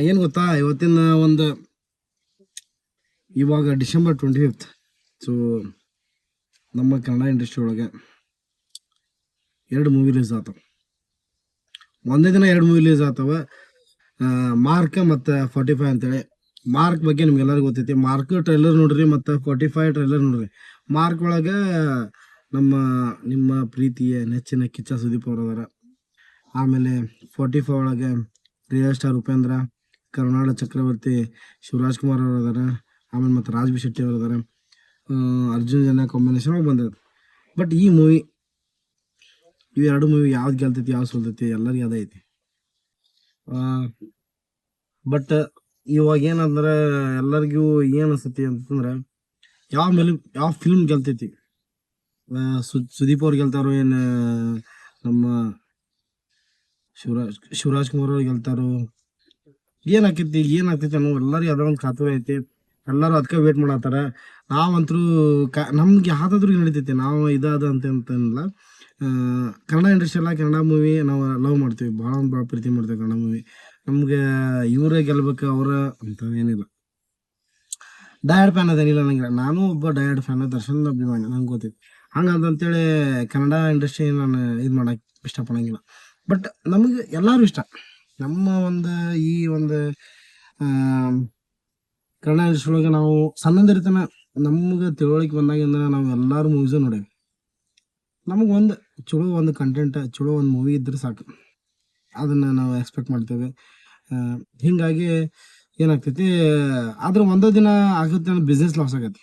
ಏನು ಗೊತ್ತಾ, ಇವತ್ತಿನ ಒಂದು ಇವಾಗ ಡಿಸೆಂಬರ್ 25th. ಸೊ ನಮ್ಮ ಕನ್ನಡ ಇಂಡಸ್ಟ್ರಿ ಒಳಗೆ 2 ಮೂವಿ ರಿಲೀಸ್ ಆಗ್ತಾವ. ಒಂದೇ ದಿನ 2 ಮೂವಿ ರಿಲೀಸ್ ಆಗ್ತಾವ. ಮಾರ್ಕ್ ಮತ್ತು 45 ಅಂತೇಳಿ. ಮಾರ್ಕ್ ಬಗ್ಗೆ ನಿಮ್ಗೆಲ್ಲರಿಗೂ ಗೊತ್ತೈತಿ. ಮಾರ್ಕ್ ಟ್ರೈಲರ್ ನೋಡ್ರಿ ಮತ್ತು 45 ಟ್ರೈಲರ್ ನೋಡ್ರಿ. ಮಾರ್ಕ್ ಒಳಗೆ ನಿಮ್ಮ ಪ್ರೀತಿಯ ನೆಚ್ಚಿನ ಕಿಚ್ಚ ಸುದೀಪ್ ಅವರು ಅದಾರ. ಆಮೇಲೆ 45 ಒಳಗೆ ರಿಯಲ್ ಸ್ಟಾರ್ ಉಪೇಂದ್ರ, ಕರುನಾಡ ಚಕ್ರವರ್ತಿ ಶಿವರಾಜ್ ಕುಮಾರ್ ಅವರು ಅದಾರ. ಆಮೇಲೆ ಮತ್ತು ರಾಜ್ ಬಿ ಶೆಟ್ಟಿ ಅವರು ಅದಾರ. ಅರ್ಜುನ್ ಜನ ಕಾಂಬಿನೇಷನ್ ಒಳಗೆ ಬಂದಿರುತ್ತೆ. ಬಟ್ ಈ ಮೂವಿ, ಇವು 2 ಮೂವಿ ಯಾವ್ದು ಗೆಲ್ತೈತಿ ಯಾವ್ದು ಸೋಲ್ತೈತಿ ಎಲ್ಲರಿಗೂ ಅದೈತಿ. ಬಟ್ ಇವಾಗ ಏನಂದ್ರೆ ಎಲ್ಲರಿಗೂ ಏನು ಅನಿಸ್ತೈತಿ ಅಂತಂದ್ರೆ ಯಾವ ಫಿಲ್ಮ್ ಗೆಲ್ತೈತಿ. ಸುದೀಪ್ ಅವ್ರು ಗೆಲ್ತಾರೋ, ಏನು ನಮ್ಮ ಶಿವರಾಜ್ ಕುಮಾರ್ ಅವ್ರು ಗೆಲ್ತಾರೋ, ಏನಾಕೈತಿ ಅನ್ನೋ ಎಲ್ಲರಿಗೂ ಅದರ ಒಂದು ಕಾತುರ ಐತಿ. ಎಲ್ಲರೂ ಅದಕ್ಕೆ ವೇಟ್ ಮಾಡತ್ತಾರ. ನಾವಂತರೂ ನಮ್ಗೆ ಯಾವುದಾದ್ರೂ ನಡೀತೈತಿ, ನಾವು ಇದಾದ ಅಂತೇನಿಲ್ಲ. ಕನ್ನಡ ಇಂಡಸ್ಟ್ರಿ ಎಲ್ಲ ಕನ್ನಡ ಮೂವಿ ನಾವು ಲವ್ ಮಾಡ್ತೀವಿ, ಭಾಳ ಪ್ರೀತಿ ಮಾಡ್ತೀವಿ ಕನ್ನಡ ಮೂವಿ. ನಮ್ಗೆ ಇವರೇ ಗೆಲ್ಬೇಕು ಅವರ ಅಂತ ಏನಿಲ್ಲ. ಡಯರ್ಡ್ ಫ್ಯಾನ್ ಅದೇನಿಲ್ಲ ನನಗೆ. ನಾನು ಒಬ್ಬ ಡಯರ್ಡ್ ಫ್ಯಾನ್, ದರ್ಶನ್ ಅಭಿಮಾನಿ, ನಂಗೆ ಗೊತ್ತೈತಿ. ಹಂಗಂತೇಳಿ ಕನ್ನಡ ಇಂಡಸ್ಟ್ರಿ ನಾನು ಇದು ಮಾಡೋಕ್ಕೆ ಇಷ್ಟಪಡೋಂಗಿಲ್ಲ. ಬಟ್ ನಮಗೆ ಎಲ್ಲರೂ ಇಷ್ಟ. ನಮ್ಮ ಈ ಒಂದು ಕನ್ನಡ ಇಂಡಸ್ಟ್ರಿ ಒಳಗೆ ನಾವು ಸಣ್ಣದಿರ್ತನ ನಮ್ಗೆ ತಿಳುವಳಿಕೆ ಬಂದಾಗಿಂದ ನಾವು ಎಲ್ಲರೂ ಮೂವೀಸು ನೋಡೇವಿ. ನಮಗೆ ಚಲೋ ಒಂದು ಕಂಟೆಂಟ್, ಚಲೋ ಒಂದು ಮೂವಿ ಇದ್ರೆ ಸಾಕು, ಅದನ್ನು ನಾವು ಎಕ್ಸ್ಪೆಕ್ಟ್ ಮಾಡ್ತೇವೆ. ಹೀಗಾಗಿ ಏನಾಗ್ತೈತಿ, ಆದ್ರೆ ಒಂದೇ ದಿನ ಆಗುತ್ತೆ ಅಂದ್ರೆ ಬಿಸ್ನೆಸ್ ಲಾಸ್ ಆಗೈತಿ.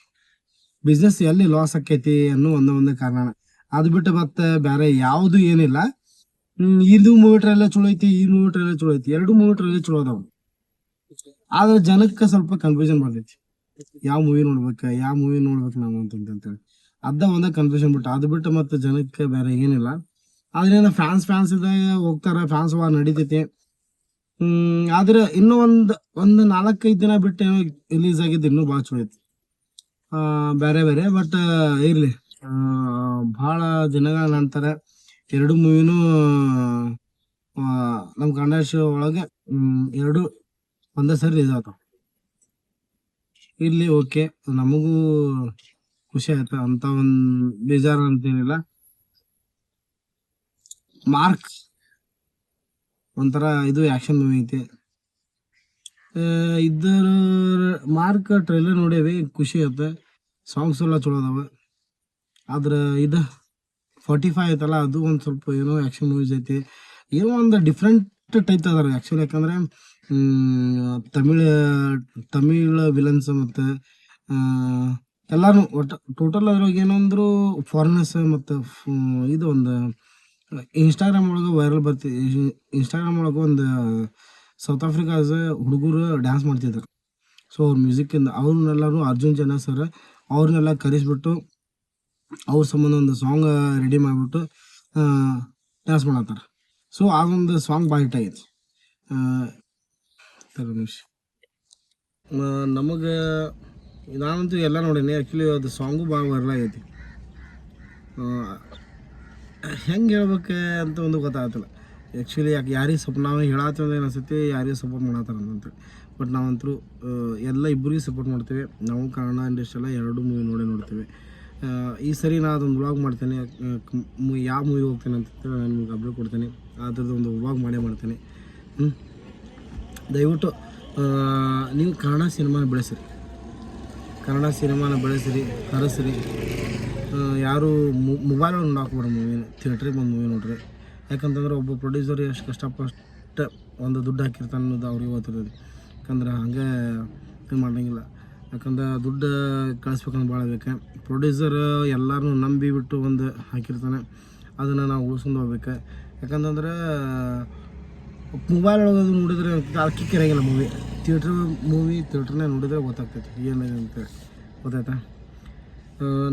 ಬಿಸ್ನೆಸ್ ಎಲ್ಲಿ ಲಾಸ್ ಆಕೈತಿ ಅನ್ನೋ ಒಂದೇ ಕಾರಣ. ಅದು ಬಿಟ್ಟು ಮತ್ತೆ ಬೇರೆ ಯಾವುದು ಏನಿಲ್ಲ. ಇದು ಮೂವಿ ಟ್ರೈಲರ್ ಚಲೋ ಐತಿ, ಈ ಮೂವಿ ಟ್ರೈಲರ್ ಚಲೋ ಐತಿ, 2 ಮೂವಿ ಟ್ರೈಲರ್ ಚಲೋ ಅದಾವ. ಆದ್ರೆ ಜನಕ್ಕೆ ಸ್ವಲ್ಪ ಕನ್ಫ್ಯೂಷನ್ ಬರ್ತೈತಿ, ಯಾವ ಮೂವಿ ನೋಡ್ಬೇಕು ನಾವು ಅಂತೇಳಿ. ಒಂದೇ ಕನ್ಫ್ಯೂಷನ್ ಬಿಟ್ಟು, ಅದು ಬಿಟ್ಟು ಮತ್ತೆ ಜನಕ್ಕೆ ಬೇರೆ ಏನಿಲ್ಲ. ಆದ್ರೆ ಫ್ಯಾನ್ಸ್ ಇದ್ದಾಗ ಹೋಗ್ತಾರ, ಫ್ಯಾನ್ಸ್ ವಾರ್ ನಡೀತೈತಿ. ಆದ್ರೆ ಇನ್ನೂ ಒಂದು 4-5 ದಿನ ಬಿಟ್ಟು ಏನೋ ರಿಲೀಸ್ ಆಗಿದ್ದು ಇನ್ನೂ ಭಾಳ ಚಲೋ ಐತಿ, ಬೇರೆ. ಬಟ್ ಇರ್ಲಿ, ಭಾಳ ದಿನಗಳ ನಂತರ 2 ಮೂವಿನೂ ನಮ್ಮ ಕನ್ನಡ ಶೋ ಒಳಗೆ 2 ಒಂದೇ ಸರಿ ರಿಲೀಸ್ ಆಗ್ತಾವ. ಇರ್ಲಿ, ಓಕೆ, ನಮಗೂ ಖುಷಿ ಆಯ್ತು, ಅಂತ ಒಂದು ಬೇಜಾರು ಅಂತೇನಿಲ್ಲ. ಮಾರ್ಕ್ ಒಂಥರ ಇದು ಆ್ಯಕ್ಷನ್ ಮೂವಿ ಐತಿ. ಮಾರ್ಕ್ ಟ್ರೈಲರ್ ನೋಡೇವಿ, ಖುಷಿ ಆಯ್ತು. ಸಾಂಗ್ಸ್ ಎಲ್ಲ ಚಲೋ ಅದಾವ. ಆದ್ರೆ 45 ಐತಲ್ಲ, ಅದು ಒಂದು ಸ್ವಲ್ಪ ಏನೋ ಆ್ಯಕ್ಷನ್ ಮೂವೀಸ್ ಐತಿ. ಏನೋ ಒಂದು ಡಿಫ್ರೆಂಟ್ ಟೈಪ್ ಅದಾರ ಆ್ಯಕ್ಚುಲಿ. ಯಾಕಂದರೆ ತಮಿಳ್ ವಿಲನ್ಸ್ ಮತ್ತು ಎಲ್ಲರೂ ಒಟ್ಟು ಟೋಟಲ್ ಅದ್ರಾಗ ಏನಂದ್ರು ಫಾರಿನರ್ಸ್. ಮತ್ತು ಇದು ಒಂದು ಇನ್ಸ್ಟಾಗ್ರಾಮ್ ಒಳಗೆ ವೈರಲ್ ಬರ್ತಿದೆ. ಇನ್ಸ್ಟಾಗ್ರಾಮ್ ಒಳಗೆ ಒಂದು ಸೌತ್ ಆಫ್ರಿಕಾದ ಹುಡುಗರು ಡ್ಯಾನ್ಸ್ ಮಾಡ್ತಿದ್ದಾರೆ. ಸೊ ಅವ್ರ ಮ್ಯೂಸಿಕ್ಕಿಂದ ಅವ್ರನ್ನೆಲ್ಲರೂ ಅರ್ಜುನ್ ಜನ ಸರ್ ಅವ್ರನ್ನೆಲ್ಲ ಕರೆಸ್ಬಿಟ್ಟು ಅವ್ರ ಸಂಬಂಧ ಒಂದು ಸಾಂಗ್ ರೆಡಿ ಮಾಡಿಬಿಟ್ಟು ಡ್ಯಾನ್ಸ್ ಮಾಡತ್ತಾರೆ. ಸೊ ಅದೊಂದು ಸಾಂಗ್ ಭಾಳ ಹಿಟ್ ಆಗೈತಿ. ನಮಗೆ ನಾನಂತೂ ಎಲ್ಲ ನೋಡೀನಿ. ಆ್ಯಕ್ಚುಲಿ ಅದು ಸಾಂಗು ಭಾಳ ವೈರಲ್ ಆಗೈತಿ. ಹೆಂಗೆ ಹೇಳ್ಬೇಕು ಅಂತ ಒಂದು ಗೊತ್ತಾಗ್ತಿಲ್ಲ ಆ್ಯಕ್ಚುಲಿ. ಯಾರಿಗೆ ನಾವು ಹೇಳತ್ತಂದ್ರೆ ಅನಿಸ್ತೈತಿ ಯಾರಿಗೆ ಸಪೋರ್ಟ್ ಮಾಡತ್ತಾರ ಅಂತ. ಬಟ್ ನಾವಂತರೂ ಎಲ್ಲ ಇಬ್ಬರಿಗೆ ಸಪೋರ್ಟ್ ಮಾಡ್ತೀವಿ. ನಾವು ಕನ್ನಡ ಇಂಡಸ್ಟ್ರಿ ಎಲ್ಲ 2 ಮೂವಿ ನೋಡ್ತೀವಿ. ಈ ಸರಿ ನಾನು ಅದೊಂದು ವ್ಲಾಗ್ ಮಾಡ್ತೇನೆ, ಯಾವ ಮೂವಿ ಹೋಗ್ತೇನೆ ಅಂತ ನಾನು ನಿಮ್ಗೆ ಅಪ್ಡೇಟ್ ಕೊಡ್ತೇನೆ. ಅದ್ರದ್ದು ಒಂದು ವ್ಲಾಗ್ ಮಾಡ್ತೇನೆ. ದಯವಿಟ್ಟು ನೀವು ಕನ್ನಡ ಸಿನಿಮಾನ ಬೆಳೆಸಿರಿ, ಹರಸಿರಿ. ಯಾರು ಮೊಬೈಲ್ ಒಳಗೆ ಹಾಕ್ಬೇಡ ಮೂವಿನ, ಥಿಯೇಟ್ರಿಗೆ ಬಂದು ಮೂವಿ ನೋಡ್ರಿ. ಯಾಕಂತಂದ್ರೆ ಒಬ್ಬ ಪ್ರೊಡ್ಯೂಸರ್ ಎಷ್ಟು ಕಷ್ಟಪಟ್ಟು ಒಂದು ದುಡ್ಡು ಹಾಕಿರ್ತಾನೆ ಅನ್ನೋದು ಅವ್ರಿಗೆ ಗೊತ್ತಿರೋದು. ಯಾಕಂದ್ರೆ ಹಂಗೆ ಇದು ಮಾಡೋಂಗಿಲ್ಲ. ಯಾಕಂದ್ರೆ ದುಡ್ಡು ಕಳಿಸ್ಬೇಕಂದ್ರೆ ಭಾಳ ಬೇಕು. ಪ್ರೊಡ್ಯೂಸರ್ ಎಲ್ಲರೂ ನಂಬಿಬಿಟ್ಟು ಒಂದು ಹಾಕಿರ್ತಾನೆ, ಅದನ್ನು ನಾವು ಉಳಿಸ್ಕೊಂಡು ಹೋಗ್ಬೇಕು. ಯಾಕಂತಂದ್ರೆ ಮೊಬೈಲ್ ಒಳಗೆ ನೋಡಿದ್ರೆ ಅದಕ್ಕೆ ಕೆರೆಗಿಲ್ಲ ಮೂವಿ. ಥಿಯೇಟ್ರನ್ನೇ ನೋಡಿದ್ರೆ ಗೊತ್ತಾಗ್ತೈತಿ ಏನಿದೆ ಅಂತೇಳಿ, ಗೊತ್ತಾಯ್ತಾ.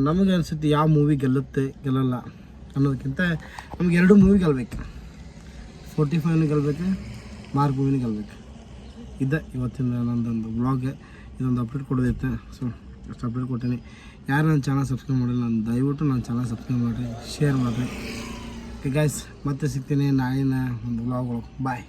ನಮಗೆ ಅನಿಸುತ್ತೆ ಯಾವ ಮೂವಿ ಗೆಲ್ಲಲ್ಲ ಅನ್ನೋದಕ್ಕಿಂತ ನಮ್ಗೆ 2 ಮೂವಿ ಗೆಲ್ಬೇಕು. 45 ಗೆಲ್ಬೇಕು, ಮಾರ್ಕ್ ಮೂವಿನ ಗೆಲ್ಬೇಕು. ಇವತ್ತಿನ ನಂದೊಂದು ವ್ಲಾಗ್, ಇದೊಂದು ಅಪ್ಡೇಟ್ ಕೊಡೋದೈತೆ. ಸೊ ಅಷ್ಟು ಅಪ್ಡೇಟ್ ಕೊಟ್ಟೀನಿ. ಯಾರು ನನ್ನ ಚಾನಲ್ ಸಬ್ಸ್ಕ್ರೈಬ್ ಮಾಡಿಲ್ಲ, ದಯವಿಟ್ಟು ನನ್ನ ಚಾನಲ್ ಸಬ್ಸ್ಕ್ರೈಬ್ ಮಾಡಿರಿ, ಶೇರ್ ಮಾಡಿರಿ. ಓಕೆ ಗೈಸ್, ಮತ್ತೆ ಸಿಗ್ತೀನಿ ನಾಳಿನ ಒಂದು ವ್ಲಾಗ್ ಒಳಗೆ. ಬಾಯ್.